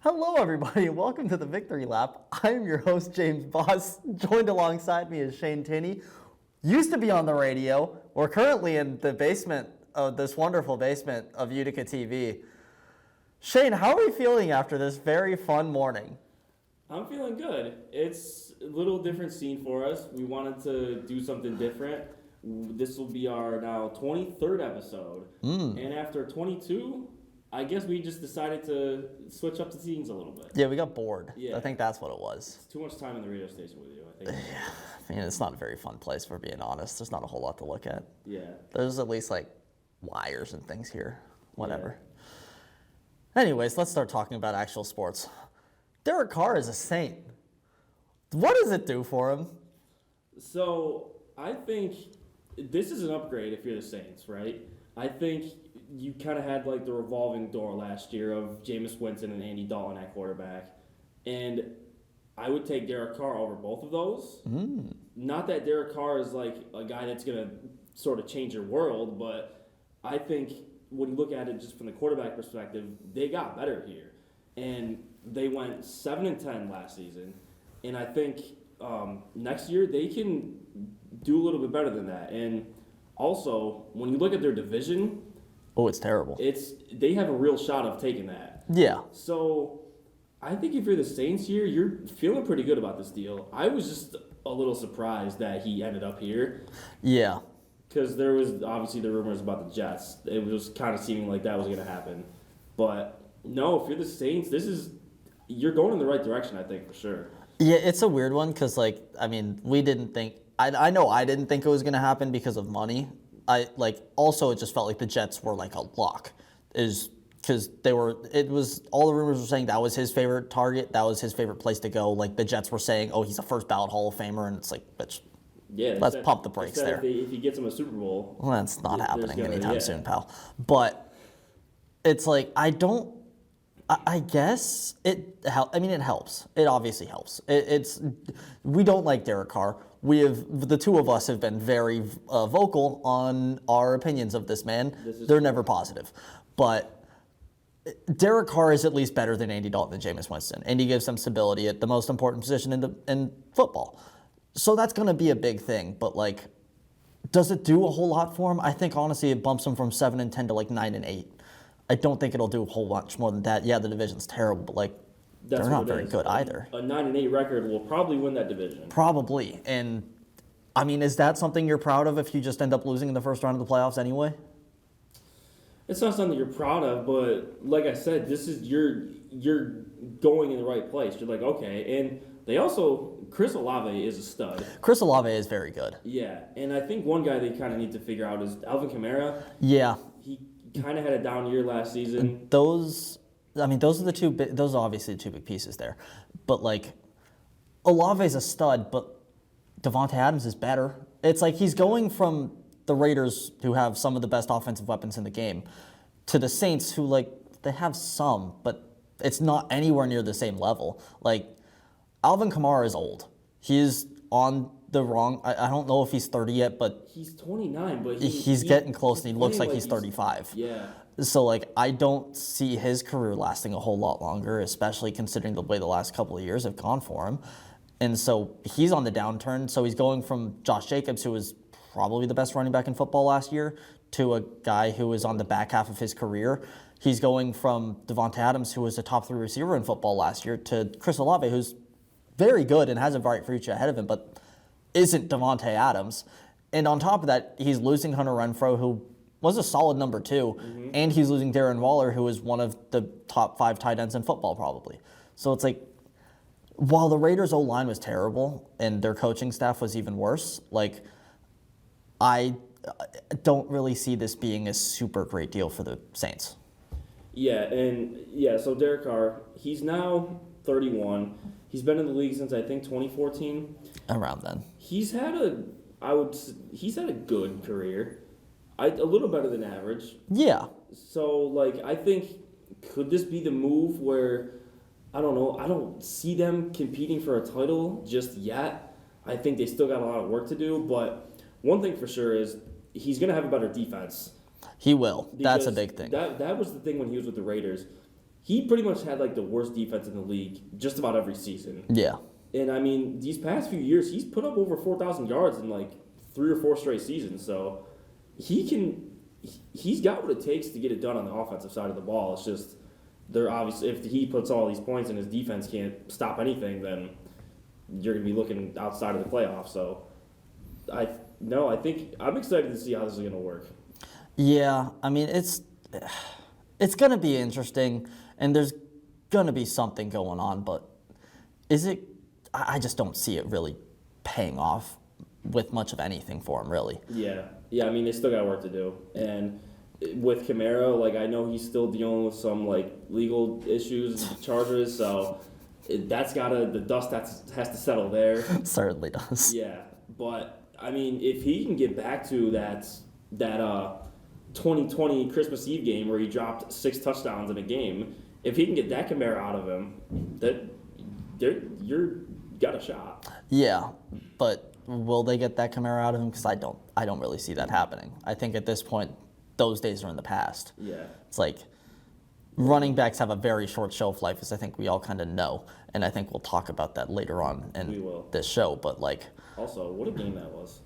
Hello, everybody, and welcome to the Victory Lap. I'm your host, James Boss. Joined alongside me is Shane Tinney. Used to be on the radio. We're currently in the basement of this wonderful basement of Utica TV. Shane, how are you feeling after this very fun morning? I'm feeling good. It's a little different scene for us. We wanted to do something different. This will be our now 23rd episode. And after 22, I guess we just decided to switch up the scenes a little bit. Yeah, we got bored. Yeah. I think that's what it was. It's too much time in the radio station with you, I think. I mean, it's not a very fun place, for being honest. There's not a whole lot to look at. Yeah. There's at least like wires and things here. Whatever. Yeah. Anyways, let's start talking about actual sports. Derek Carr is a saint. What does it do for him? So I think this is an upgrade if you're the Saints, right? I think you kind of had like the revolving door last year of Jameis Winston and Andy Dalton at quarterback. And I would take Derek Carr over both of those. Not that Derek Carr is like a guy that's going to sort of change your world, but I think when you look at it just from the quarterback perspective, they got better here. And they went 7-10 last season. And I think next year they can do a little bit better than that. And also, when you look at their division, it's terrible. They have a real shot of taking that. Yeah. So I think if you're the Saints here, you're feeling pretty good about this deal. I was just a little surprised that he ended up here. Yeah. Because there was obviously the rumors about the Jets. It was kind of seeming like that was going to happen. But no, if you're the Saints, you're going in the right direction, I think, for sure. Yeah, it's a weird one because, we didn't think – I know I didn't think it was going to happen because of money. Also, it just felt like the Jets were like a lock. Because all the rumors were saying that was his favorite target. That was his favorite place to go. Like, the Jets were saying, oh, he's a first ballot Hall of Famer. And it's like, bitch, let's pump the brakes there. If he gets him a Super Bowl. Well, that's not happening anytime soon, pal. But it's like, I guess it helps. It obviously helps. We don't like Derek Carr. The two of us have been very vocal on our opinions of this man. They're never positive. But Derek Carr is at least better than Andy Dalton and Jameis Winston. And he gives them stability at the most important position in football. So that's going to be a big thing. But, does it do a whole lot for him? I think, honestly, it bumps him from 7-10 to, 9-8. I don't think it'll do a whole bunch more than that. Yeah, the division's terrible, but they're not very good either. A 9-8 record will probably win that division. Probably. And is that something you're proud of if you just end up losing in the first round of the playoffs anyway? It's not something you're proud of, but like I said, this is you're going in the right place. You're like, okay. And they also, Chris Olave is a stud. Chris Olave is very good. Yeah. And I think one guy they kind of need to figure out is Alvin Kamara. Yeah. He kind of had a down year last season. Those are obviously the two big pieces there. But Olave's a stud, but Davante Adams is better. It's like he's going from the Raiders, who have some of the best offensive weapons in the game, to the Saints, who they have some, but it's not anywhere near the same level. Alvin Kamara is old. He's on the wrong. I don't know if he's 30 yet, but he's 29. But he's getting close, and he looks like he's 35. Yeah. So I don't see his career lasting a whole lot longer, especially considering the way the last couple of years have gone for him. And so he's on the downturn. So he's going from Josh Jacobs, who was probably the best running back in football last year, to a guy who is on the back half of his career. He's going from Davante Adams, who was a top 3 receiver in football last year, to Chris Olave, who's very good and has a bright future ahead of him, but isn't Davante Adams. And on top of that, he's losing Hunter Renfrow, who was a solid number 2, and he's losing Darren Waller, who is one of the top 5 tight ends in football probably. So it's while the Raiders' O-line was terrible and their coaching staff was even worse, I don't really see this being a super great deal for the Saints. So Derek Carr, he's now 31. He's been in the league since I think 2014. Around then. He's had a good career. A little better than average. Yeah. So I think, could this be the move where, I don't know, I don't see them competing for a title just yet. I think they still got a lot of work to do, but one thing for sure is he's going to have a better defense. He will. That's a big thing. That was the thing when he was with the Raiders. he pretty much had like the worst defense in the league just about every season. Yeah. And I mean, these past few years, he's put up over 4,000 yards in like 3 or 4 straight seasons. So he's got what it takes to get it done on the offensive side of the ball. It's just they're obviously, if he puts all these points and his defense can't stop anything, then you're going to be looking outside of the playoffs. So I think I'm excited to see how this is going to work. Yeah, I mean, it's going to be interesting, and there's going to be something going on, but is it? I just don't see it really paying off with much of anything for him, really. Yeah. I mean, they still got work to do, and with Kamara, like I know he's still dealing with some like legal issues and charges, so the dust has to settle there. Certainly does. Yeah, but I mean, if he can get back to that 2020 Christmas Eve game where he dropped 6 touchdowns in a game, if he can get that Kamara out of him, you're got a shot. Yeah, but will they get that Kamara out of him? Because I don't really see that happening. I think at this point, those days are in the past. Yeah. It's like running backs have a very short shelf life, as I think we all kind of know, and I think we'll talk about that later on in this show. But like, also, what a game that was.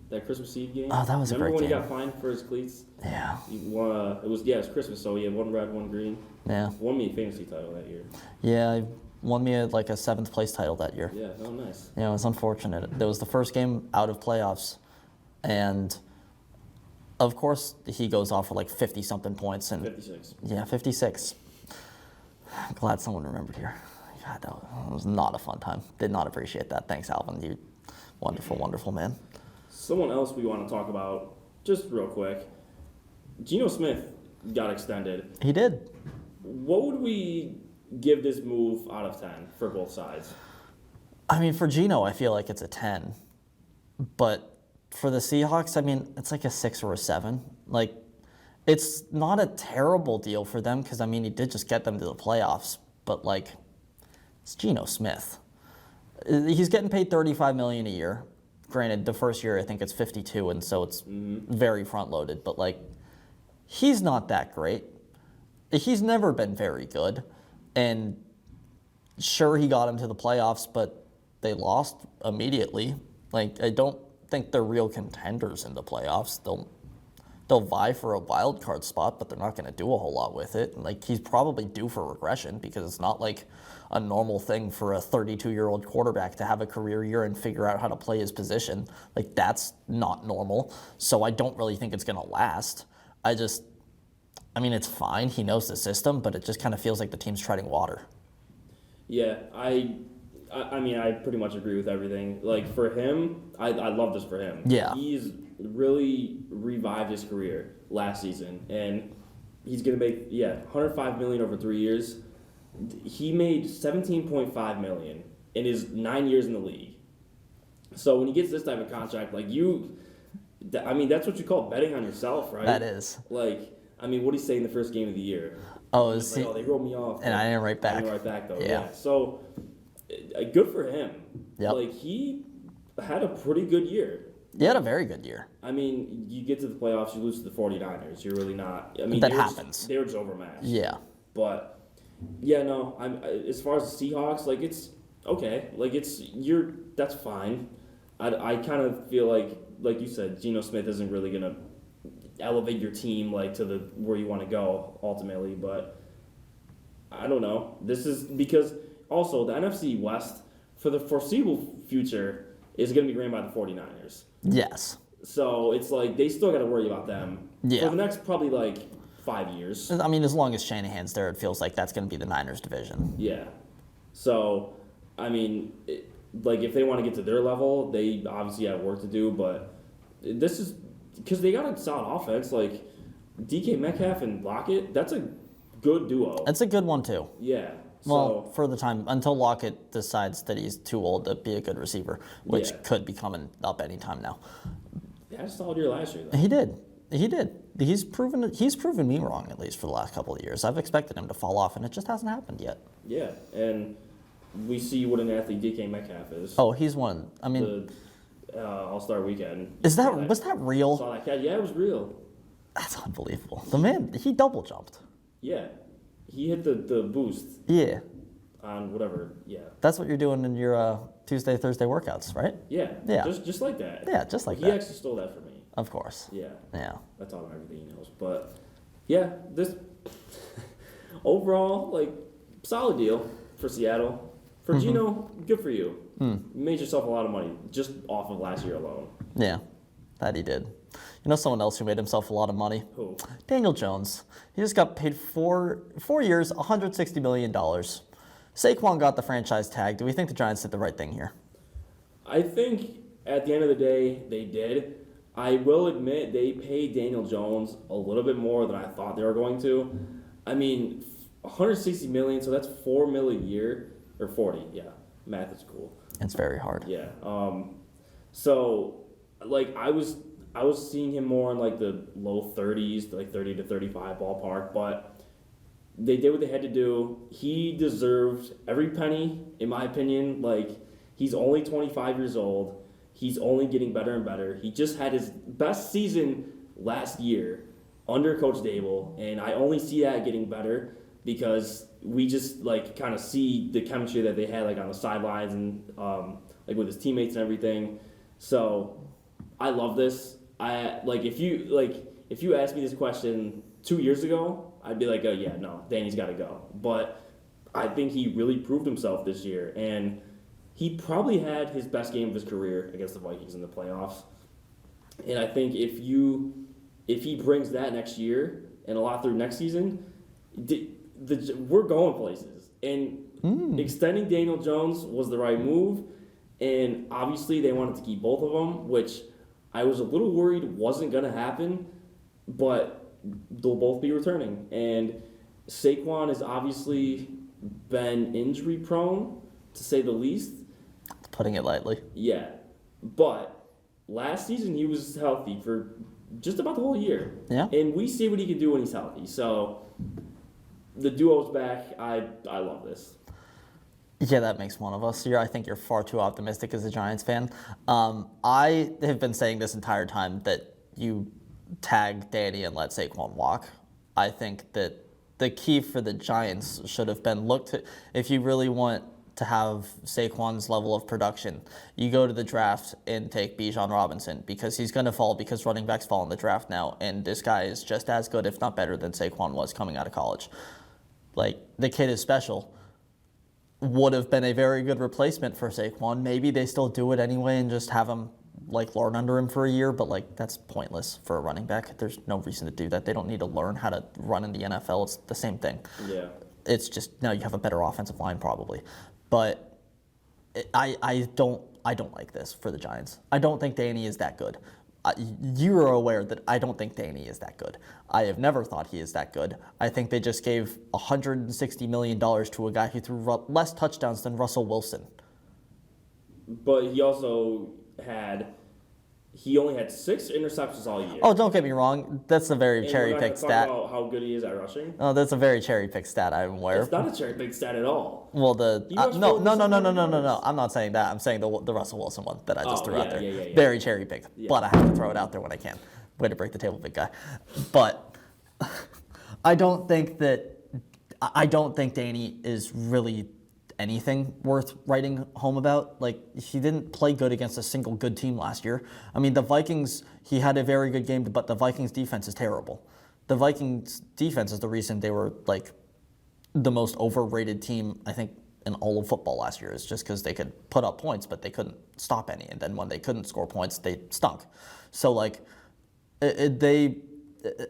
That Christmas Eve game. Oh, that was a great game. Remember when he got fined for his cleats? Yeah. He won, it was Christmas, so he had 1 red, 1 green. Yeah. Won me a fantasy title that year. Yeah, he won me a 7th place title that year. Yeah, oh nice. Yeah, it was unfortunate. It was the first game out of playoffs, and of course he goes off for like 50-something points and 56. Yeah, 56. I'm glad someone remembered here. God, that was not a fun time. Did not appreciate that. Thanks, Alvin. You wonderful, wonderful man. Someone else we want to talk about, just real quick. Geno Smith got extended. He did. What would we give this move out of 10 for both sides? I mean, for Geno, I feel like it's a 10. But for the Seahawks, I mean, it's like a 6 or a 7. Like, it's not a terrible deal for them because, I mean, he did just get them to the playoffs. But, like, it's Geno Smith. He's getting paid $35 million a year. Granted, the first year I think it's 52, and so it's very front-loaded. But, like, he's not that great. He's never been very good. And sure, he got him to the playoffs, but they lost immediately. Like, I don't think they're real contenders in the playoffs. They'll vie for a wild card spot, but they're not going to do a whole lot with it. Like, he's probably due for regression because it's not like a normal thing for a 32-year-old quarterback to have a career year and figure out how to play his position. Like, that's not normal. So I don't really think it's going to last. I mean, it's fine. He knows the system, but it just kind of feels like the team's treading water. Yeah, I mean, I pretty much agree with everything. Like, for him, I love this for him. Yeah. He's really revived his career last season, and he's going to make, $105 million over 3 years. He made $17.5 million in his 9 years in the league. So when he gets this type of contract, like that's what you call betting on yourself, right? That is. Like, I mean, what did he say in the first game of the year? Oh, they wrote me off. And I didn't write back. I didn't write back, though. Yeah. So, good for him. Yep. Like, he had a pretty good year. He had a very good year. I mean, you get to the playoffs, you lose to the 49ers. You're really not. I mean, that happens. They were just overmatched. Yeah. But, yeah, no. As far as the Seahawks, like, it's okay. Like, that's fine. I kind of feel like you said, Geno Smith isn't really going to elevate your team like to the where you want to go ultimately, but I don't know. This is because also the NFC West for the foreseeable future is going to be ran by the 49ers. Yes. So it's like they still got to worry about them for the next probably like 5 years. I mean, as long as Shanahan's there, it feels like that's going to be the Niners division. Yeah. So, I mean, like if they want to get to their level, they obviously have work to do, but this is because they got a solid offense. Like DK Metcalf and Lockett, that's a good duo. It's a good one too. Yeah. Well, for the time until Lockett decides that he's too old to be a good receiver, which could be coming up anytime now. He had a solid year last year, though. He did. He's proven me wrong at least for the last couple of years. I've expected him to fall off, and it just hasn't happened yet. Yeah, and we see what an athlete DK Metcalf is. Oh, he's one. I mean, the All-Star Weekend. Was that real? Saw that cat. Yeah, it was real. That's unbelievable. The man, he double jumped. Yeah, He hit the boost Yeah. on whatever. Yeah. That's what you're doing in your Tuesday, Thursday workouts, right? Yeah. Yeah. Just like that. Yeah, just like he that. actually stole that from me. Of course. Yeah. Yeah. I taught him everything he knows. But yeah, this overall, like, solid deal for Seattle. For Gino, good for you. You made yourself a lot of money just off of last year alone. Yeah, that he did. You know someone else who made himself a lot of money? Who? Daniel Jones. He just got paid 4 years, $160 million. Saquon got the franchise tag. Do we think the Giants did the right thing here? I think at the end of the day, they did. I will admit they paid Daniel Jones a little bit more than I thought they were going to. I mean, $160 million, so that's $4 million a year, or 40. Yeah, math is cool. It's very hard. Yeah. So, like, I was seeing him more in like the low 30s, like 30 to 35 ballpark, but they did what they had to do. He deserved every penny, in my opinion. Like, he's only 25 years old. He's only getting better and better. He just had his best season last year under Coach Dable, and I only see that getting better because we just like kind of see the chemistry that they had like on the sidelines and like with his teammates and everything. So I love this. If you asked me this question 2 years ago, I'd be like, oh yeah, no, Danny's got to go. But I think he really proved himself this year, and he probably had his best game of his career against the Vikings in the playoffs. And I think if he brings that next year and a lot through next season, we're going places. And extending Daniel Jones was the right move. And obviously they wanted to keep both of them, which I was a little worried wasn't going to happen. But they'll both be returning. And Saquon has obviously been injury prone, to say the least. Putting it lightly. Yeah. But last season he was healthy for just about the whole year. Yeah. And we see what he can do when he's healthy. So the duo's back. I love this. Yeah, that makes one of us. I think you're far too optimistic as a Giants fan. I have been saying this entire time that you tag Danny and let Saquon walk. I think that the key for the Giants should have been if you really want to have Saquon's level of production, you go to the draft and take Bijan Robinson because he's going to fall because running backs fall in the draft now, and this guy is just as good, if not better, than Saquon was coming out of college. Like, the kid is special. Would have been a very good replacement for Saquon. Maybe they still do it anyway and just have him learn under him for a year, but that's pointless for a running back. There's no reason to do that. They don't need to learn how to run in the NFL. It's the same thing. Yeah. It's just now you have a better offensive line probably. But I don't like this for the Giants. I don't think Danny is that good. You are aware that I don't think Danny is that good. I have never thought he is that good. I think they just gave $160 million to a guy who threw less touchdowns than Russell Wilson. But he also only had 6 interceptions all year. Oh, don't get me wrong. That's a very cherry-picked stat. About how good he is at rushing. Oh, that's a very cherry-picked stat. I'm aware. It's not a cherry-picked stat at all. Well, no. No. I'm not saying that. I'm saying the Russell Wilson one that I just threw out there. Yeah. Very cherry-picked, but I have to throw it out there when I can. Way to break the table, big guy. But I don't think Danny is really anything worth writing home about. He didn't play good against a single good team last year. I mean, the Vikings, he had a very good game, but the Vikings defense is terrible. The Vikings defense is the reason they were the most overrated team, I think, in all of football last year. It's just because they could put up points, but they couldn't stop any. And then when they couldn't score points, they stunk. So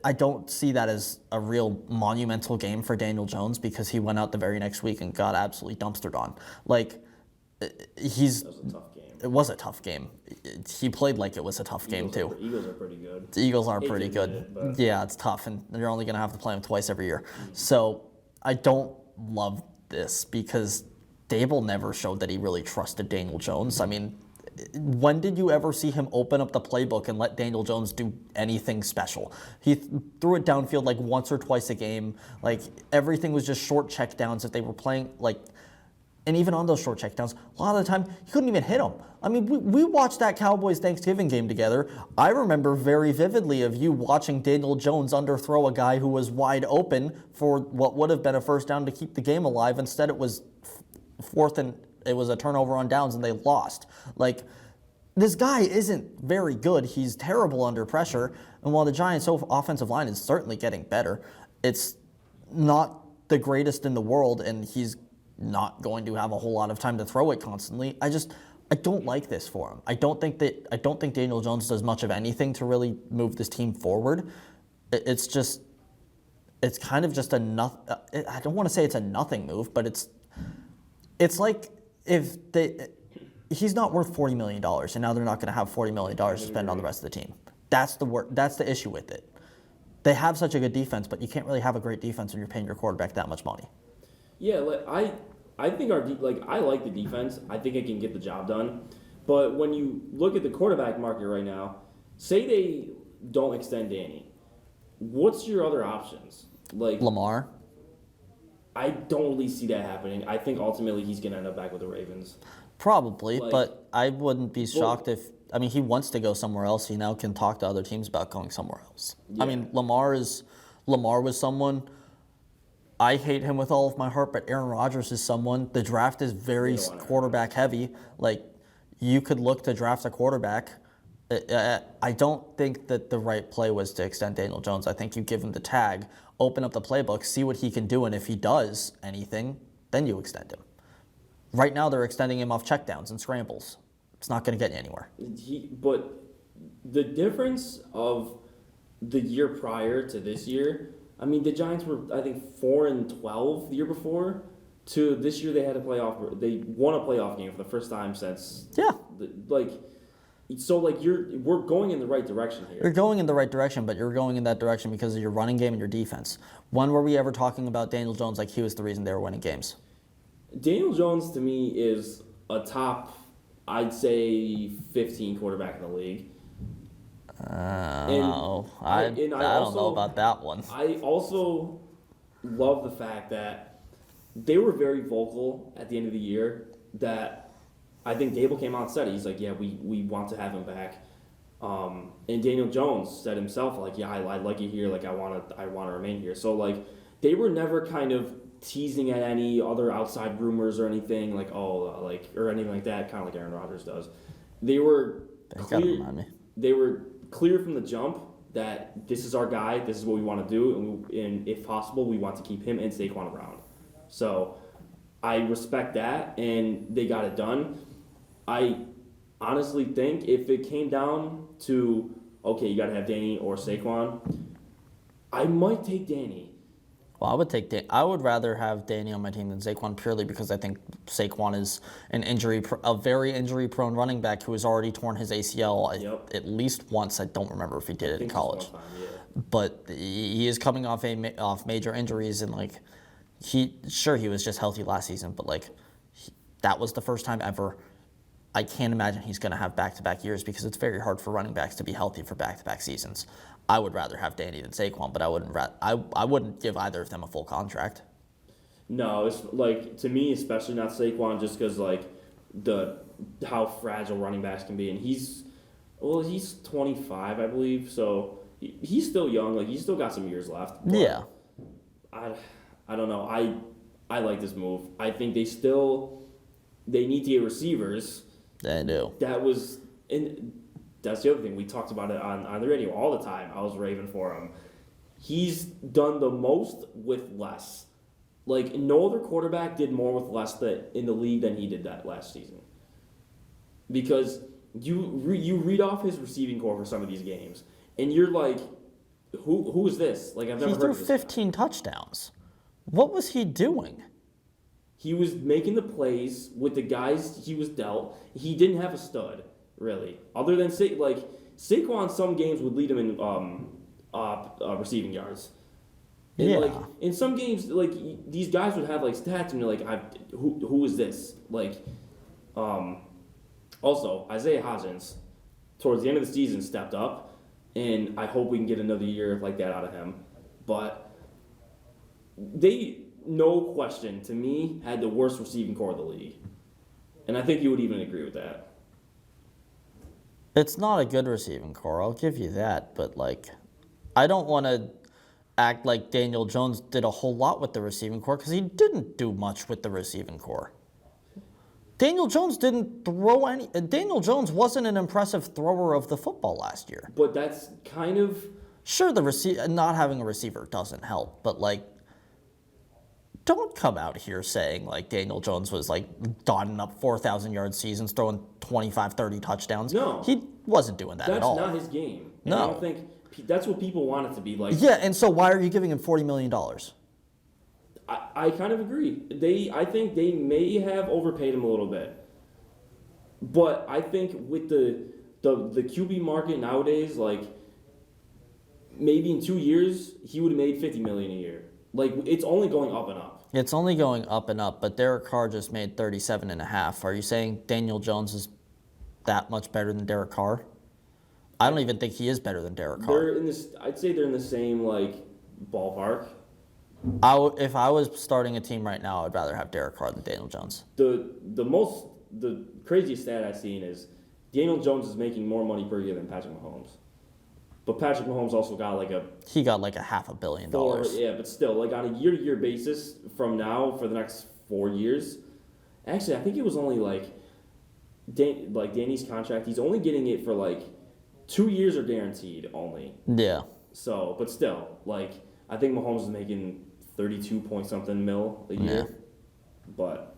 I don't see that as a real monumental game for Daniel Jones because he went out the very next week and got absolutely dumpstered on. That was a tough game. It was a tough game. He played like it was a tough game too. Eagles are pretty good. The Eagles are pretty good. But Yeah, it's tough, and you're only going to have to play them twice every year. So I don't love this because Dable never showed that he really trusted Daniel Jones. I mean, when did you ever see him open up the playbook and let Daniel Jones do anything special? He threw it downfield once or twice a game. Everything was just short checkdowns that they were playing. And even on those short checkdowns, a lot of the time, he couldn't even hit them. I mean, we watched that Cowboys Thanksgiving game together. I remember very vividly of you watching Daniel Jones underthrow a guy who was wide open for what would have been a first down to keep the game alive. Instead, it was fourth and it was a turnover on downs and they lost. Like, this guy isn't very good. He's terrible under pressure. And while the Giants' offensive line is certainly getting better, it's not the greatest in the world, and he's not going to have a whole lot of time to throw it constantly. I don't like this for him. I don't think Daniel Jones does much of anything to really move this team forward. It's kind of just I don't want to say it's a nothing move, but it's like if he's not worth $40 million, and now they're not going to have $40 million to spend on the rest of the team. That's the issue with it. They have such a good defense, but you can't really have a great defense when you're paying your quarterback that much money. Yeah, I think I like the defense. I think it can get the job done. But when you look at the quarterback market right now, say they don't extend Danny, what's your other options? Like Lamar? I don't really see that happening. I think ultimately he's going to end up back with the Ravens. Probably, but I wouldn't be shocked if he wants to go somewhere else. He now can talk to other teams about going somewhere else. Yeah. I mean, Lamar was someone. I hate him with all of my heart, but Aaron Rodgers is someone. The draft is very quarterback heavy. Like, you could look to draft a quarterback. I don't think that the right play was to extend Daniel Jones. I think you give him the tag, open up the playbook, see what he can do, and if he does anything, then you extend him. Right now, they're extending him off checkdowns and scrambles. It's not going to get you anywhere. But the difference of the year prior to this year, I mean, the Giants were, I think, 4-12 the year before. To this year, they won a playoff game for the first time since. Yeah. We're going in the right direction here. You're going in the right direction, but you're going in that direction because of your running game and your defense. When were we ever talking about Daniel Jones like he was the reason they were winning games? Daniel Jones, to me, is a top, I'd say, 15 quarterback in the league. I don't know about that one. I also love the fact that they were very vocal at the end of the year that I think Dable came out and said it. He's like, yeah, we want to have him back. And Daniel Jones said himself, like, yeah, I like it here. Like, I want to remain here. So, like, they were never kind of teasing at any other outside rumors or anything or anything like that, kind of like Aaron Rodgers does. They were clear from the jump that this is our guy, this is what we want to do, and if possible, we want to keep him and Saquon around. So I respect that, and they got it done. I honestly think if it came down to, okay, you got to have Danny or Saquon, I might take Danny. Well, I would rather have Danny on my team than Saquon purely because I think Saquon is a very injury-prone running back who has already torn his ACL at least once. I don't remember if he did it in college. But he is coming off major injuries, and he was just healthy last season, but that was the first time ever. I can't imagine he's going to have back-to-back years because it's very hard for running backs to be healthy for back-to-back seasons. I would rather have Danny than Saquon, but I wouldn't give either of them a full contract. No, it's to me, especially not Saquon, just because how fragile running backs can be, and he's 25, I believe, so he's still young. He's still got some years left. Yeah. I don't know. I like this move. I think they need to get receivers. They do. That's the other thing. We talked about it on the radio all the time. I was raving for him. He's done the most with less. No other quarterback did more with less in the league than he did that last season. Because you read off his receiving core for some of these games, and you're like, who is this? I've never heard of this. He threw 15 touchdowns. What was he doing? He was making the plays with the guys he was dealt. He didn't have a stud. Really, other than Saquon, some games would lead him in receiving yards. And yeah. In some games, these guys would have stats, and you're like, who is this? Also Isaiah Hodgins, towards the end of the season, stepped up, and I hope we can get another year like that out of him. But no question, to me, had the worst receiving core of the league. And I think you would even agree with that. It's not a good receiving core, I'll give you that, but like, I don't want to act like Daniel Jones did a whole lot with the receiving core because he didn't do much with the receiving core. Daniel Jones didn't throw any. Daniel Jones wasn't an impressive thrower of the football last year. But that's kind of Sure, not having a receiver doesn't help, but like, don't come out here saying like Daniel Jones was like dotting up 4,000-yard seasons, throwing 25, 30 touchdowns. No. He wasn't doing that at all. That's not his game. And No. I don't think that's what people want it to be like. Yeah, and so why are you giving him $40 million? I kind of agree. I think they may have overpaid him a little bit. But I think with the QB market nowadays, like maybe in 2 years he would have made $50 million a year. Like it's only going up and up. It's only going up and up, but Derek Carr just made 37.5. Are you saying Daniel Jones is that much better than Derek Carr? I don't even think he is better than Derek Carr. I'd say they're in the same like ballpark. If I was starting a team right now, I'd rather have Derek Carr than Daniel Jones. The craziest stat I've seen is Daniel Jones is making more money per year than Patrick Mahomes. But Patrick Mahomes also got like He got like $500 million. Yeah, but still, like on a year-to-year basis from now for the next 4 years. Actually, I think it was only like Danny's contract. He's only getting it for like 2 years are guaranteed only. Yeah. So, but still, like I think Mahomes is making 32 point something mil a year. Yeah. But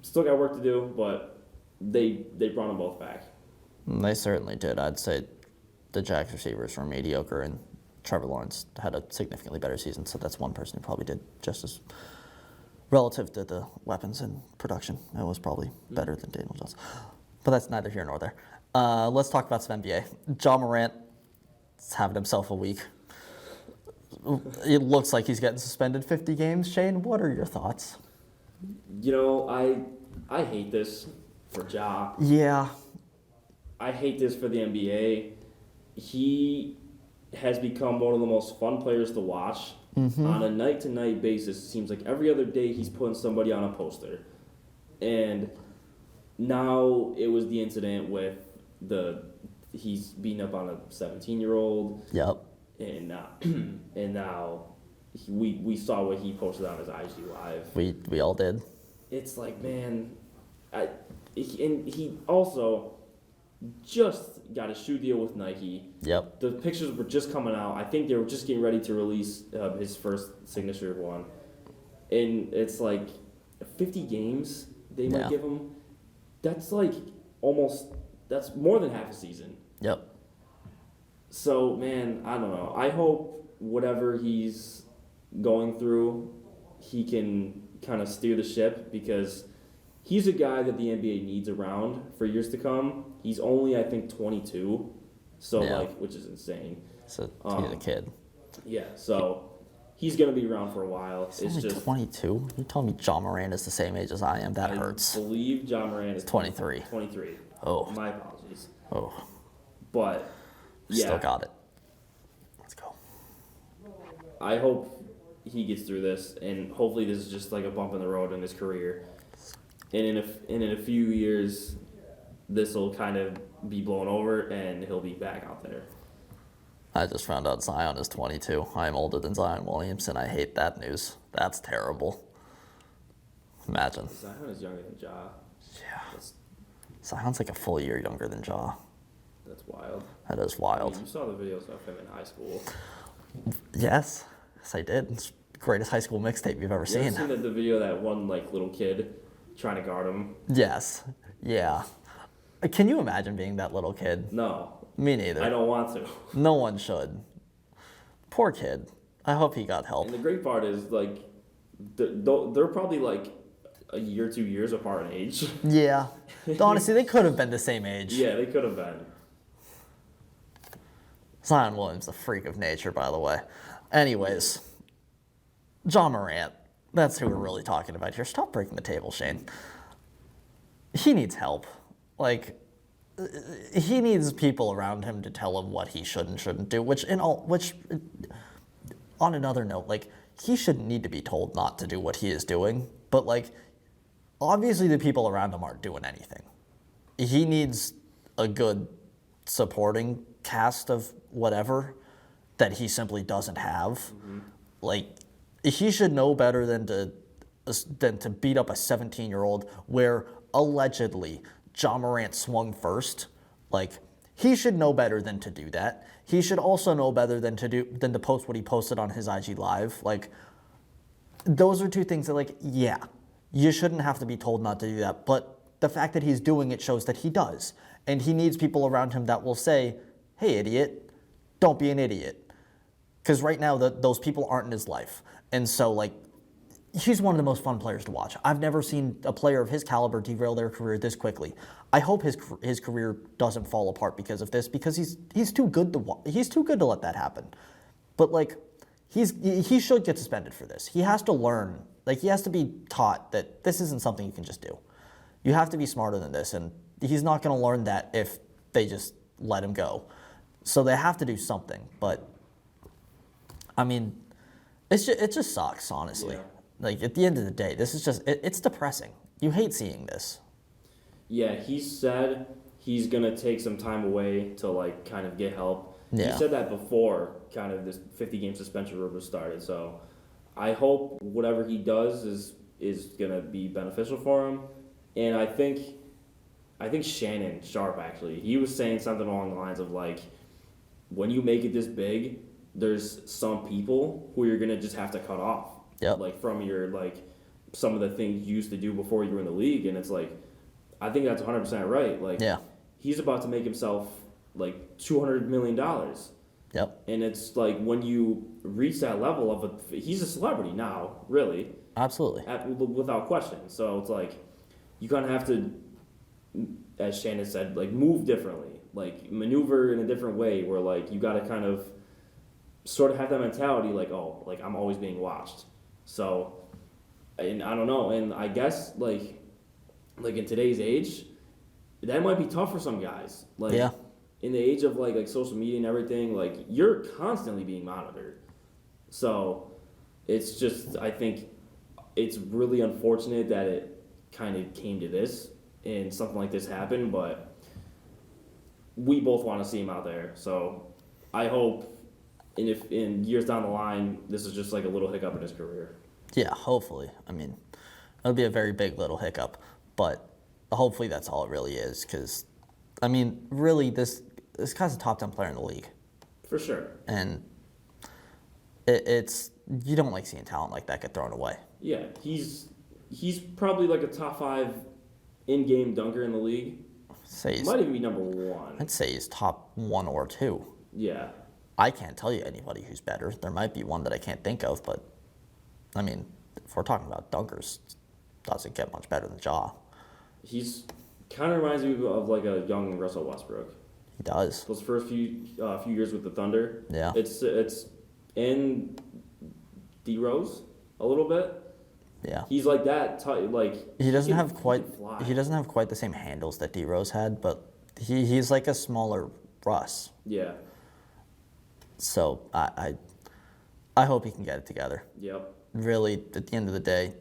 still got work to do. But they brought them both back. They certainly did. I'd say the Jags receivers were mediocre, and Trevor Lawrence had a significantly better season, so that's one person who probably did just as relative to the weapons and production. It was probably better than Daniel Jones. But that's neither here nor there. Let's talk about some NBA. Ja Morant is having himself a week. It looks like he's getting suspended 50 games. Shane, what are your thoughts? You know, I hate this for Ja. Yeah. I hate this for the NBA. He has become one of the most fun players to watch. On a night-to-night basis. It seems like every other day he's putting somebody on a poster. And now it was the incident with he's beating up on a 17-year-old. Yep. And now we saw what he posted on his IG Live. We all did. It's like, man, he also just got a shoe deal with Nike. Yep. The pictures were just coming out. I think they were just getting ready to release his first signature one. And it's like 50 games they might give him. That's like that's more than half a season. Yep. So, man, I don't know. I hope whatever he's going through, he can kind of steer the ship because he's a guy that the NBA needs around for years to come. He's only, I think, 22, so which is insane. So he's a kid. Yeah, so he's gonna be around for a while. He's only 22. You told me Ja Morant is the same age as I am. That hurts. I believe Ja Morant is 23. 23. Oh. My apologies. Oh. But yeah, Still got it. Let's go. I hope he gets through this, and hopefully this is just like a bump in the road in his career. And in a few years, this will kind of be blown over, and he'll be back out there. I just found out Zion is 22. I am older than Zion Williamson. I hate that news. That's terrible. Imagine. Zion is younger than Ja. Yeah. Zion's like a full year younger than Ja. That's wild. That is I wild. mean, you saw the videos of him in high school. Yes. Yes, I did. It's the greatest high school mixtape you've ever You seen. ever seen the video of that one like little kid trying to guard him? Yes. Yeah. Can you imagine being that little kid? No. Me neither. I don't want to. No one should. Poor kid. I hope he got help. And the great part is like they're probably like a year, 2 years apart in age. Yeah. Honestly, they could have been the same age. Yeah, they could have been. Zion Williams, a freak of nature, by the way. Anyways, Ja Morant. That's who we're really talking about here. Stop breaking the table, Shane. He needs help. Like, he needs people around him to tell him what he should and shouldn't do. Which, on another note, like, he shouldn't need to be told not to do what he is doing. But, like, obviously the people around him aren't doing anything. He needs a good supporting cast of whatever that he simply doesn't have. Like, he should know better than to beat up a 17-year-old where allegedly Ja Morant swung first. Like, he should know better than to do that. He should also know better than to post what he posted on his IG Live. Like, those are two things that, like, yeah, you shouldn't have to be told not to do that. But the fact that he's doing it shows that he does. And he needs people around him that will say, hey, idiot, don't be an idiot. Because right now, those people aren't in his life. And so, like, he's one of the most fun players to watch. I've never seen a player of his caliber derail their career this quickly. I hope his career doesn't fall apart because of this, because he's too good to let that happen. But, like, he should get suspended for this. He has to learn. Like, he has to be taught that this isn't something you can just do. You have to be smarter than this, and he's not going to learn that if they just let him go. So they have to do something. But, I mean, it just sucks, honestly. Yeah. Like, at the end of the day, this is just, it's depressing. You hate seeing this. Yeah, he said he's going to take some time away to, like, kind of get help. Yeah. He said that before kind of this 50-game suspension rule started. So I hope whatever he does is going to be beneficial for him. And I think Shannon Sharp, actually, he was saying something along the lines of, like, when you make it this big, there's some people who you're going to just have to cut off. Yep. Like, from your, like, some of the things you used to do before you were in the league. And it's like, I think that's 100% right. Like, Yeah. he's about to make himself, like, $200 million. Yep. And it's like, when you reach that level of he's a celebrity now, really. Absolutely. Without question. So it's like, you kind of have to, as Shannon said, like, move differently. Like, maneuver in a different way where, like, you got to kind of sort of have that mentality, like, oh, like, I'm always being watched. So, and I don't know, and I guess, like in today's age, that might be tough for some guys. Like, Yeah. in the age of, like social media and everything, like, you're constantly being monitored. So, it's just, I think it's really unfortunate that it kind of came to this and something like this happened, but we both want to see him out there. So, I hope, and if in years down the line, this is just like a little hiccup in his career. Yeah, hopefully. I mean, it'll be a very big little hiccup, but hopefully that's all it really is. Because, I mean, really, this guy's a top 10 player in the league, For sure. and it's you don't like seeing talent like that get thrown away. Yeah, he's probably like a top 5 in-game dunker in the league. Might even be number 1. I'd say he's top 1 or 2. Yeah. I can't tell you anybody who's better. There might be one that I can't think of, but I mean, if we're talking about dunkers, doesn't get much better than Ja. He's kind of reminds me of like a young Russell Westbrook. He does. Those first few years with the Thunder. Yeah. It's in D-Rose a little bit. Yeah. He's like that. Like, He doesn't have he quite. can fly. He doesn't have quite the same handles that D Rose had, but he's like a smaller Russ. Yeah. So I hope he can get it together. Yep. Really, at the end of the day,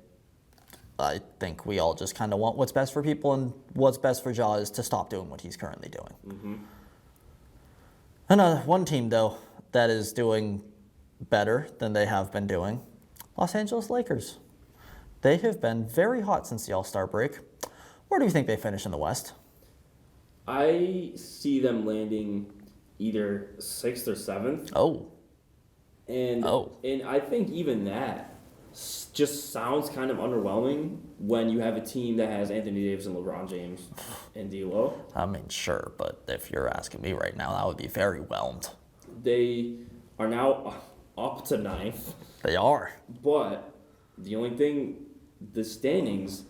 I think we all just kind of want what's best for people, and what's best for Ja is to stop doing what he's currently doing. Mm-hmm. And one team, though, that is doing better than they have been doing, Los Angeles Lakers. They have been very hot since the All-Star break. Where do you think they finish in the West? I see them landing either 6th or 7th. Oh. And I think even that just sounds kind of underwhelming when you have a team that has Anthony Davis and LeBron James and D'Lo. I mean, sure, but if you're asking me right now, I would be very whelmed. They are now up to 9th. They are. But the only thing, the standings,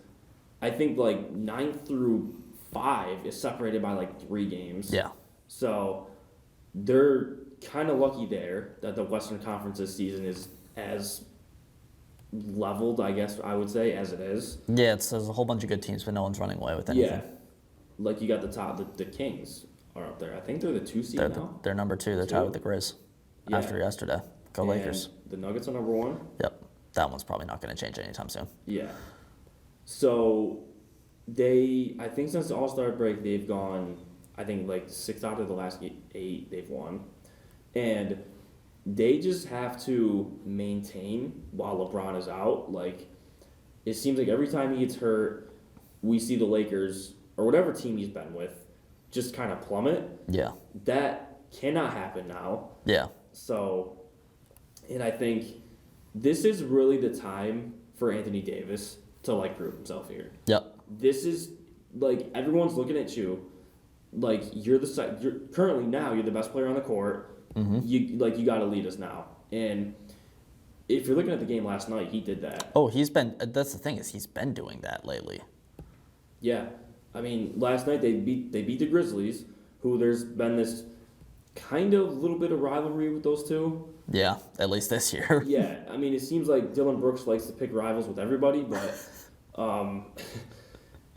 I think like 9th through 5 is separated by like 3 games. Yeah. So they're kind of lucky there that the Western Conference this season is as leveled, I guess I would say, as it is. Yeah, there's a whole bunch of good teams, but no one's running away with anything. Yeah. Like, you got the top, the Kings are up there. I think they're the 2 seed now. They're number 2. They're tied with the Grizz after yesterday. Go and Lakers. The Nuggets are number 1. Yep. That one's probably not going to change anytime soon. Yeah. So I think since the All-Star break, they've gone, I think, like 6 out of the last 8 they've won. And they just have to maintain while LeBron is out. Like, it seems like every time he gets hurt, we see the Lakers, or whatever team he's been with, just kind of plummet. Yeah. That cannot happen now. Yeah. So, and I think this is really the time for Anthony Davis to, like, prove himself here. Yep. This is, like, everyone's looking at you. Like, you're currently now, you're the best player on the court. Mm-hmm. You got to lead us now. And if you're looking at the game last night, he did that. Oh, that's the thing, is he's been doing that lately. Yeah. I mean, last night they beat the Grizzlies, who there's been this kind of little bit of rivalry with those two. Yeah, at least this year. Yeah. I mean, it seems like Dylan Brooks likes to pick rivals with everybody, but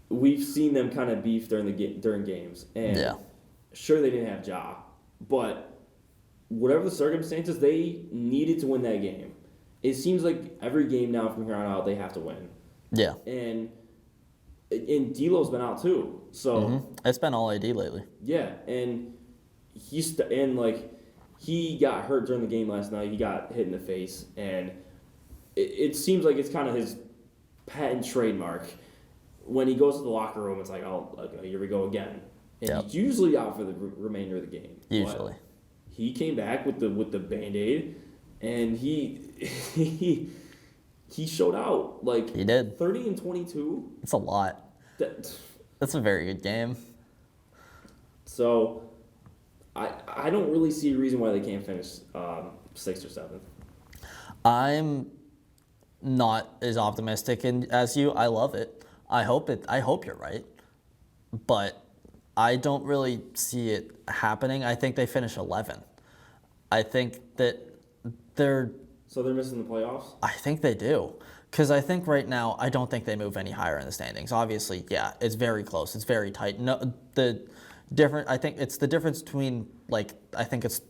we've seen them kind of beef during games. And Yeah. sure, they didn't have Ja, but whatever the circumstances, they needed to win that game. It seems like every game now from here on out, they have to win. Yeah. And D'Lo's been out too, so It's been all AD lately. yeah. And he got hurt during the game last night. He got hit in the face, and it seems like it's kind of his patent trademark. When he goes to the locker room, it's like, oh, okay, here we go again. And Yep. he's usually out for the remainder of the game. Usually. But he came back with the Band-Aid, and he showed out. Like, He did. 30 and 22. It's a lot. That's a very good game. So I don't really see a reason why they can't finish 6th or 7th. I'm not as optimistic as you. I love it. I hope you're right. But I don't really see it happening. I think they finish 11. I think that So they're missing the playoffs? I think they do. Because I think right now, I don't think they move any higher in the standings. Obviously, yeah, it's very close. It's very tight. No, I think it's the difference between, like, I think it's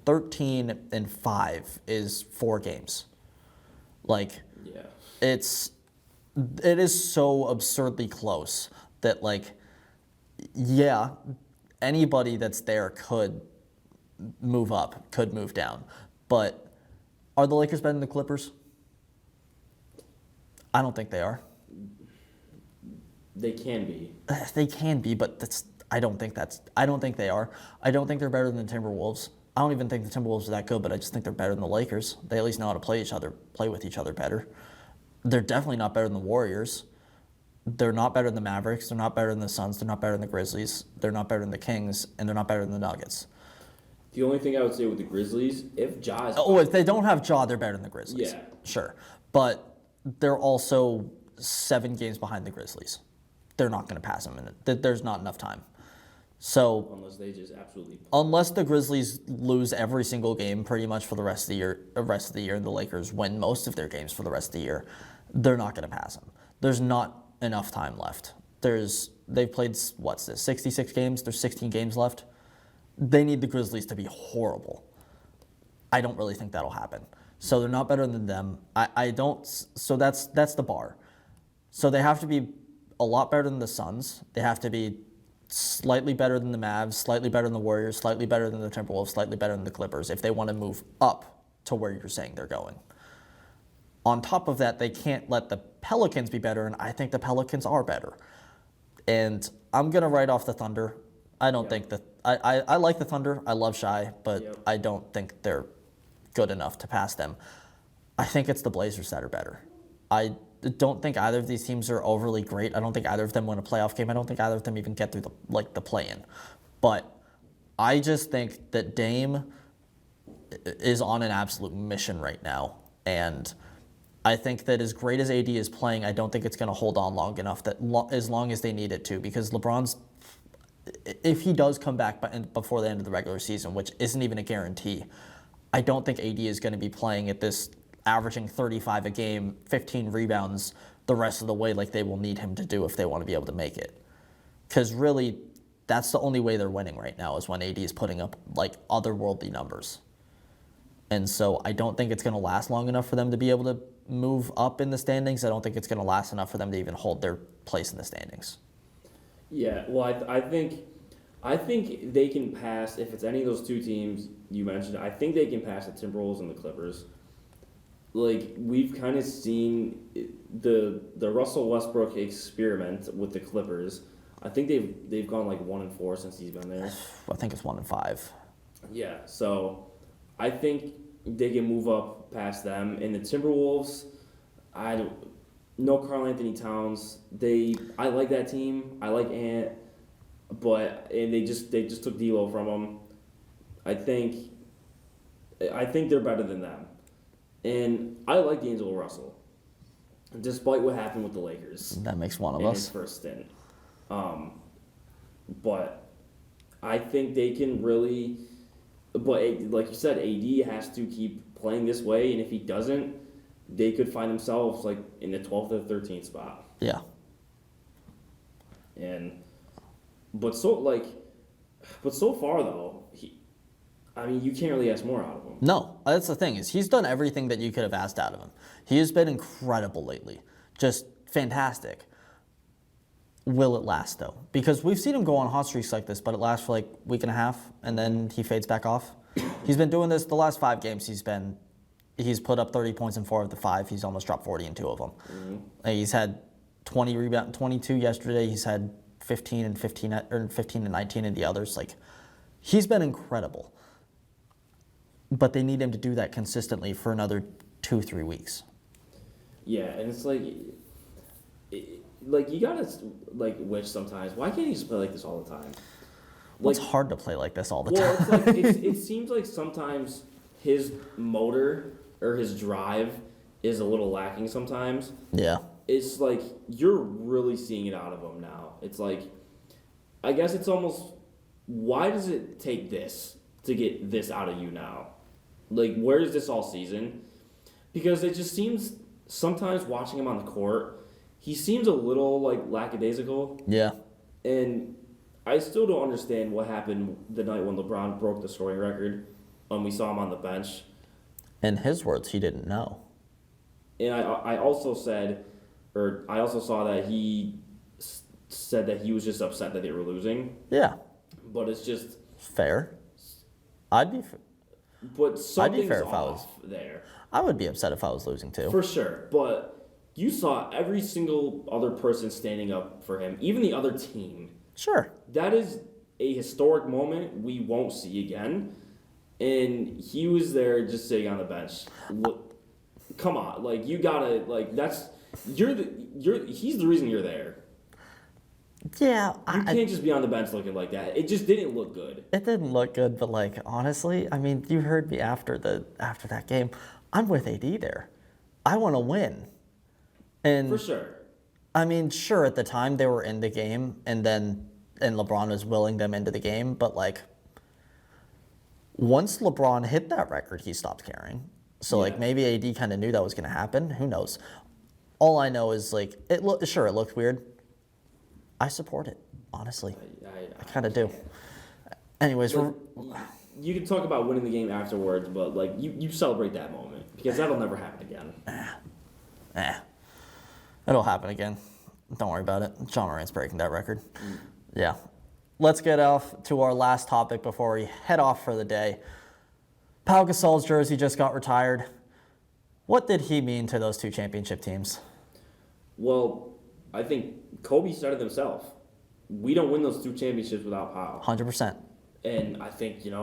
13 and 5 is 4 games. Like, Yeah. it is so absurdly close that, like, yeah, anybody that's there could move up, could move down. But are the Lakers better than the Clippers? I don't think they are. They can be. They can be, but I don't think they are. I don't think they're better than the Timberwolves. I don't even think the Timberwolves are that good, but I just think they're better than the Lakers. They at least know how to play with each other better. They're definitely not better than the Warriors. They're not better than the Mavericks. They're not better than the Suns. They're not better than the Grizzlies. They're not better than the Kings, and they're not better than the Nuggets. The only thing I would say with the Grizzlies, if Ja is... Oh, if they don't have Ja, they're better than the Grizzlies. Yeah. Sure. But they're also 7 games behind the Grizzlies. They're not going to pass them. There's not enough time. So Unless they just absolutely... unless the Grizzlies lose every single game pretty much for the rest of the year, and the Lakers win most of their games for the rest of the year, they're not going to pass them. There's not enough time left. They've played, 66 games? There's 16 games left. They need the Grizzlies to be horrible. I don't really think that'll happen. So they're not better than them. So that's the bar. So they have to be a lot better than the Suns. They have to be slightly better than the Mavs, slightly better than the Warriors, slightly better than the Timberwolves, slightly better than the Clippers if they want to move up to where you're saying they're going. On top of that, they can't let the Pelicans be better, and I think the Pelicans are better. And I'm going to write off the Thunder. I don't think that... I like the Thunder. I love Shai, but I don't think they're good enough to pass them. I think it's the Blazers that are better. I don't think either of these teams are overly great. I don't think either of them win a playoff game. I don't think either of them even get through the play-in. But I just think that Dame is on an absolute mission right now. And I think that as great as AD is playing, I don't think it's going to hold on long enough, as long as they need it to. Because LeBron's, if he does come back before the end of the regular season, which isn't even a guarantee, I don't think AD is going to be playing at this averaging 35 a game, 15 rebounds the rest of the way like they will need him to do if they want to be able to make it. Because really, that's the only way they're winning right now is when AD is putting up like otherworldly numbers. And so I don't think it's going to last long enough for them to be able to move up in the standings. I don't think it's going to last enough for them to even hold their place in the standings. Yeah, well, I think they can pass if it's any of those two teams you mentioned. I think they can pass the Timberwolves and the Clippers. Like we've kind of seen the Russell Westbrook experiment with the Clippers. I think they've gone like 1-4 since he's been there. I think it's 1-5. Yeah, so I think they can move up past them. And the Timberwolves, I don't no Karl Anthony Towns. I like that team. I like Ant, and they just took D'Lo from them. I think they're better than them, and I like D'Angelo Russell, despite what happened with the Lakers. That makes one of in us. his first stint. But I think they can really. But like you said, AD has to keep playing this way, and if he doesn't, they could find themselves like in the 12th or 13th spot. Yeah. But so far though, you can't really ask more out of him. No, that's the thing is he's done everything that you could have asked out of him. He has been incredible lately, just fantastic. Will it last though? Because we've seen him go on hot streaks like this, but it lasts for like a week and a half, and then he fades back off. He's been doing this the last 5 games. He's put up 30 points in 4 of the 5. He's almost dropped 40 in 2 of them. Mm-hmm. He's had 20 rebound, 22 yesterday. He's had 15 and 19 in the others. Like, he's been incredible. But they need him to do that consistently for another 2-3 weeks. Yeah, and it's like you gotta wish sometimes. Why can't he just play like this all the time? Well, it's hard to play like this all the time. Well, it seems like sometimes his motor or his drive is a little lacking sometimes. Yeah. It's like you're really seeing it out of him now. It's like, I guess it's almost, why does it take this to get this out of you now? Like, where is this all season? Because it just seems, sometimes watching him on the court, he seems a little like lackadaisical. Yeah. And I still don't understand what happened the night when LeBron broke the scoring record when we saw him on the bench. In his words, he didn't know. And I also saw that he said that he was just upset that they were losing. Yeah. But it's just fair. I'd be fair if I was there. I would be upset if I was losing too. For sure. But you saw every single other person standing up for him, even the other team. Sure. That is a historic moment we won't see again. And he was there just sitting on the bench. Come on, like you gotta he's the reason you're there. Yeah, you can't just be on the bench looking like that. It just didn't look good. It didn't look good, but honestly, you heard me after that game. I'm with AD there. I want to win, and for sure. Sure at the time they were in the game, and LeBron was willing them into the game, but once LeBron hit that record, he stopped caring. So maybe AD kind of knew that was going to happen. Who knows? All I know is it looked weird. I support it, honestly. I kind of do. Anyways, you can talk about winning the game afterwards, but you celebrate that moment because that'll never happen again. It'll happen again. Don't worry about it. John Morant's breaking that record. Yeah. Let's get off to our last topic before we head off for the day. Pau Gasol's jersey just got retired. What did he mean to those 2 championship teams? Well, I think Kobe said it himself. We don't win those 2 championships without Pau. 100%. And I think, and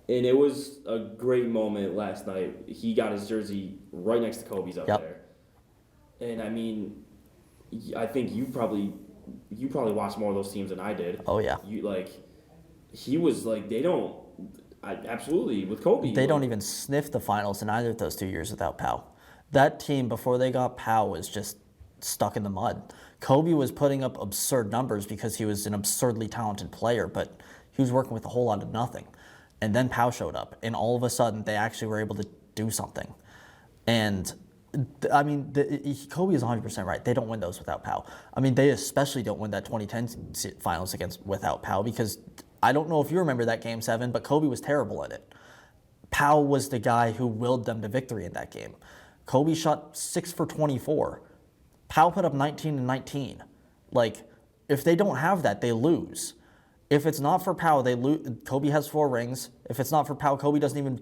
it was a great moment last night. He got his jersey right next to Kobe's up there. And I think you probably watched more of those teams than I did. Oh yeah. He was absolutely with Kobe. They don't even sniff the finals in either of those 2 years without Pau. That team before they got Pau was just stuck in the mud. Kobe was putting up absurd numbers because he was an absurdly talented player, but he was working with a whole lot of nothing. And then Pau showed up, and all of a sudden they actually were able to do something. And Kobe is 100% right. They don't win those without Pau. They especially don't win that 2010 finals without Pau because I don't know if you remember that Game 7, but Kobe was terrible at it. Powell was the guy who willed them to victory in that game. Kobe shot 6 for 24. Powell put up 19 and 19. Like, if they don't have that, they lose. If it's not for Powell, they lose. Kobe has 4 rings. If it's not for Powell, Kobe doesn't even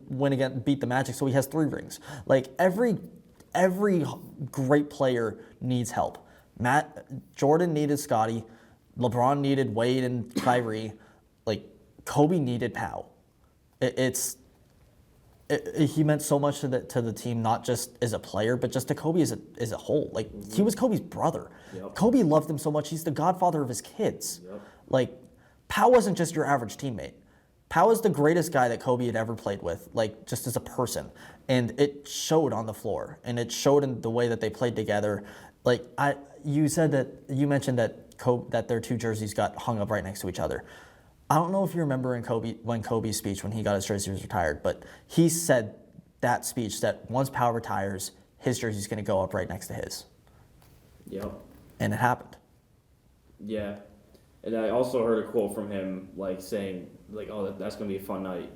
beat the Magic, so he has 3 rings. Like, every great player needs help. Jordan needed Scottie. LeBron needed Wade and Kyrie. Like, Kobe needed Powell. He meant so much to the team, not just as a player, but just to Kobe as a whole. Like, he was Kobe's brother. Yep. Kobe loved him so much. He's the godfather of his kids. Yep. Like, Powell wasn't just your average teammate. Powell is the greatest guy that Kobe had ever played with, like, just as a person. And it showed on the floor, and it showed in the way that they played together. Like, you mentioned that their 2 jerseys got hung up right next to each other. I don't know if you remember when Kobe's speech, when he got his jersey retired, but he said that speech that once Powell retires, his jersey's going to go up right next to his. Yep. And it happened. Yeah. And I also heard a quote from him, like, saying, like, oh, that's going to be a fun night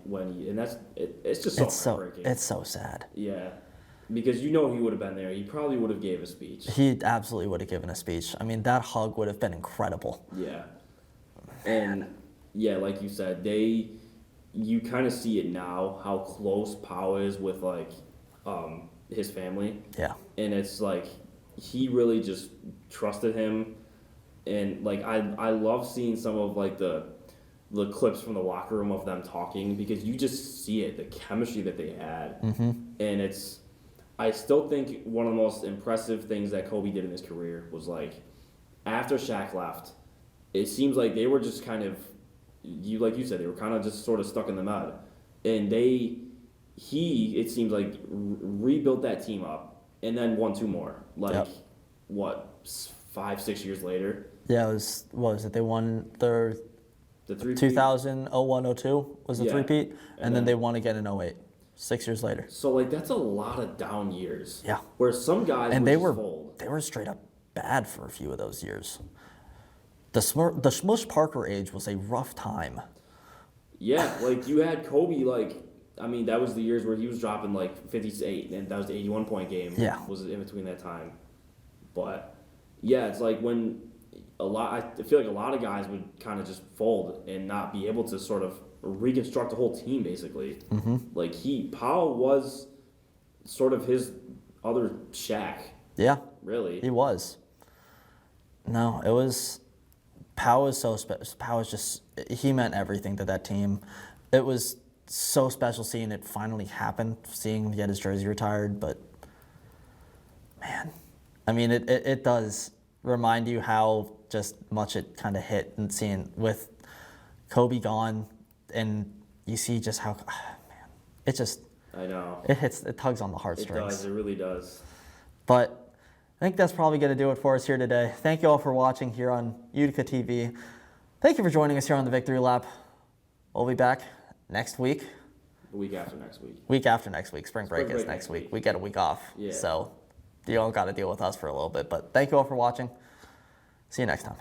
it's just so heartbreaking. It's so sad. Yeah. Because he would have been there. He probably would have gave a speech. He absolutely would have given a speech. I mean, that hug would have been incredible. Yeah. And, yeah, like you said, you kind of see it now, how close Powell is with, like, his family. Yeah. And it's like, he really just trusted him. And, like, I love seeing some of, like, the clips from the locker room of them talking, because you just see it, the chemistry that they had. Mm-hmm. And I still think one of the most impressive things that Kobe did in his career was, like, after Shaq left, it seems like they were just kind of, like you said, they were kind of just sort of stuck in the mud. And it seems like, rebuilt that team up and then won 2 more. Like, yep. What, 5-6 years later? Yeah, what was it? They won their The 3-peat? 2000, 01, 02 was the Yeah. 3-peat, and then they won again in 08, 6 years later. So, like, that's a lot of down years. Yeah. Where some guys And would just fold. they were straight up bad for a few of those years. The Smush Parker age was a rough time. Yeah, like, you had Kobe, like, I mean, that was the years where he was dropping, like, 58, and that was the 81-point game. Yeah. Was in between that time. But, yeah, it's like when I feel like a lot of guys would kind of just fold and not be able to sort of reconstruct the whole team, basically. Mm-hmm. Like, Powell was sort of his other Shaq. Yeah. Really. He was. No, it was... Powell was so special. Powell was just... He meant everything to that team. It was so special seeing it finally happen, seeing him get his jersey retired, but... Man. I mean, it does remind you how just much it kind of hit, and seeing with Kobe gone, and you see just how... Man, it just... I know. It tugs on the heartstrings. It does. It really does. But I think that's probably going to do it for us here today. Thank you all for watching here on Utica TV. Thank you for joining us here on the Victory Lap. We'll be back next week. The week after next week. Week after next week. Spring break is next week. We get a week off. Yeah. So you all got to deal with us for a little bit. But thank you all for watching. See you next time.